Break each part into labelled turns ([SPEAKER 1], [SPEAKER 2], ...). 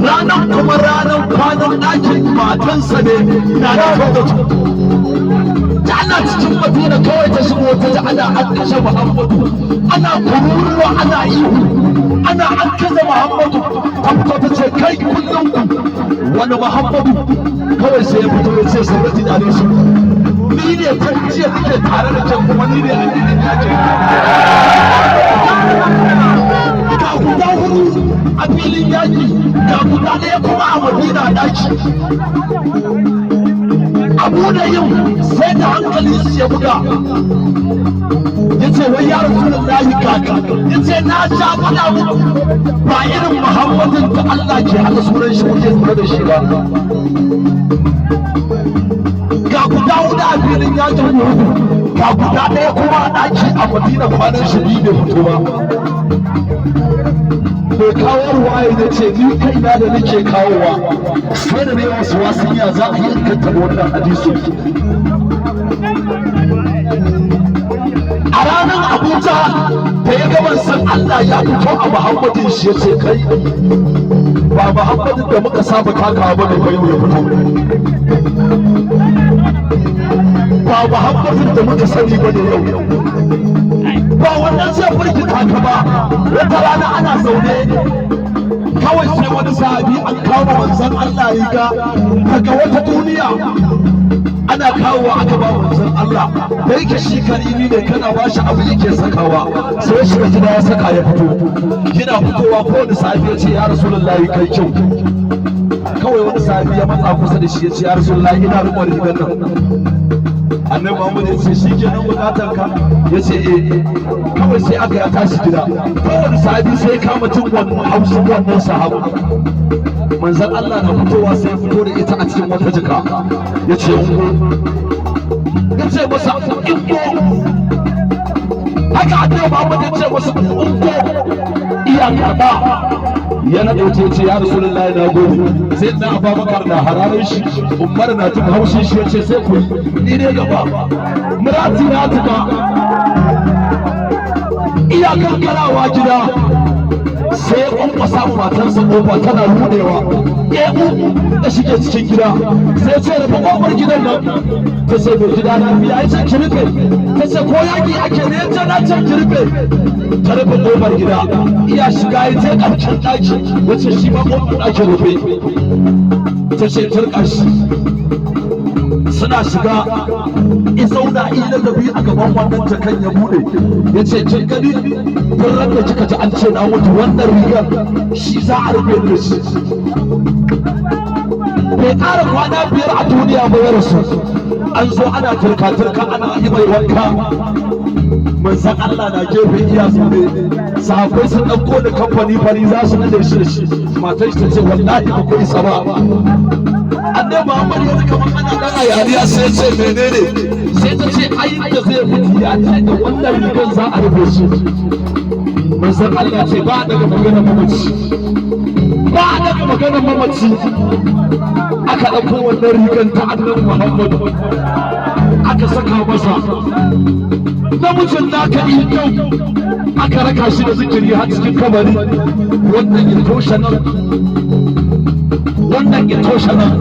[SPEAKER 1] ranar kuma ranar kwanan ɗakin matansa ne na da Saudatu. Ta ana cikin Madina kawai ta shigo ta ji ana an kashe Muhammadu, ana kururuwa, ana ihu, ana an kashe Muhammadu. Ta fito ta ce kai kullum wani Muhammadu, kawai sai ya fito ya ce Saudatu da su ni ne ta jiya nake tare da can kuma ni ne addinin ya ce ga guda hudu a filin yaki, ga guda ɗaya kuma a Madina daki. Abu da yin sai da hankali su ya buga, ya ce wai ya Rasulullahi kaka, ya ce na sha faɗa muku ba irin Muhammadin da Allah ke haka sunan shi kuke tsoro da shi ba. Ga guda hudu a filin yakin Uhud, ga guda ɗaya kuma a ɗaki a Madina kwanan shi bai fito ba. Mai kawo ruwaye da ce ni kaina da nake kawowa sai da ne wasu wasiya za a yi kanta wannan hadisi. A ranar Abuja da ya gaban san Allah ya fito a Muhammadin shi ya ce kai ba Muhammadin da muka saba takawa bane ba yau ya fito, ba Muhammadin da muka sani bane yau, ba wannan zai firgita ka ba. Wata rana ana zaune kawai sai wani sahabi an kawo manzon Allah riga daga wata duniya, ana kawowa aka ba manzon Allah, da yake shi karimi ne kana ba shi abu yake sakawa, sai shi gida ya saka ya fito. Yana fitowa ko wani sahabi ya ce ya Rasulullahi kai kyau. Kawai wani sahabi ya matsa kusa da shi ya ce ya Rasulullahi ina riƙon rigar nan. Annabi Muhammad ya ce shi kenan bukatar ka, ya ce kawai sai aka ya tashi gida. Kowane sahabi sai kama tun wannan haushin wannan sahabu. Manzon Allah na fitowa sai fito da ita a cikin wata jaka, ya ce ungo, ya ce masa ingo. Haka Annabi Muhammad ya ce masa ungo, iya karba. Yana ɗauke ce ya Rasulullahi na gode. Sai na Abubakar na hararin shi, Umar na jin haushin shi, ya ce sai ku ni ne gaba. Murati na tuka iya kankarawa gida, sai ya kwankwasa matarsa kofa tana rudewa, da shige cikin gida. Sai ce rufe kofar gidan nan. Ta ce mai gida na biya, ya ce ki rufe. Ta ce ko yaki ake ne, ta na ce ki rufe. Ta rufe kofar gida, iya shiga ya ce ƙarshen ɗaki, ya ce shi ma kofar ɗakin rufe. Ta ce turka shi, suna shiga in zauna ila da biyu a gaban wannan jakan ya bude, ya ce kin gani tun ran da kika ji an ce na mutu wannan rigar shi za a rufe da shi. Bai ƙara kwana 5 a duniya ba ya rasu. An zo ana turka-turka ana yi mai wanka, manzon Allah na gefe iya zaune, sahabbai sun ɗauko da kamfani fari za su nade shi da shi. Matar shi ta ce wallahi ba ku isa ba. Annabi Muhammad ya kamar ana dan ayariya sai ya ce menene, sai ta ce ai da zai mutu ya ce da wannan rigar za a rufe shi. Manzon Allah ce ba daga maganar mamaci, ba daga maganar mamaci. Aka ɗauko wannan rigar ta Annabi Muhammad aka saka masa. Namijin naka yau aka raka shi da zikiri har cikin kabari, wannan ya toshe nan, wannan ya toshe nan.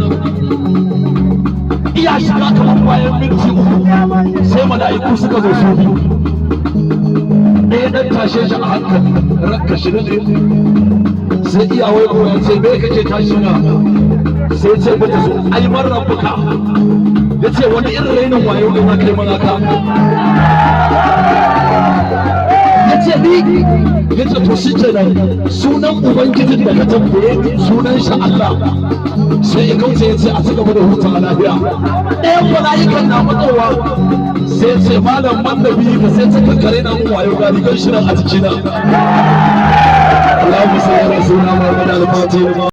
[SPEAKER 1] Iya shiga kamar bayan minti 3 sai mala'iku suka zo su biyu. Ɗaya ɗan tashe shi a hankali, ranka shi ne. Sai iyawai ko ya ce me kake tashi na? Sai ce mata so ai marar buka. Ya ce wani irin rainin wayo ne za ka yi mana ka? Ya ce ni, ya ce to shi kenan sunan ubangijin da ka tambaye sunan shi Allah. Sai ya kauce ya ce a ci gaba da huta a lafiya. Ɗayan mala'ikan na matsowa sai ce malam mannabi ka sai ta kankare na wayo ga rigar shi nan a jikina. Allahumma salli ala sayyidina Muhammad al-Fatih.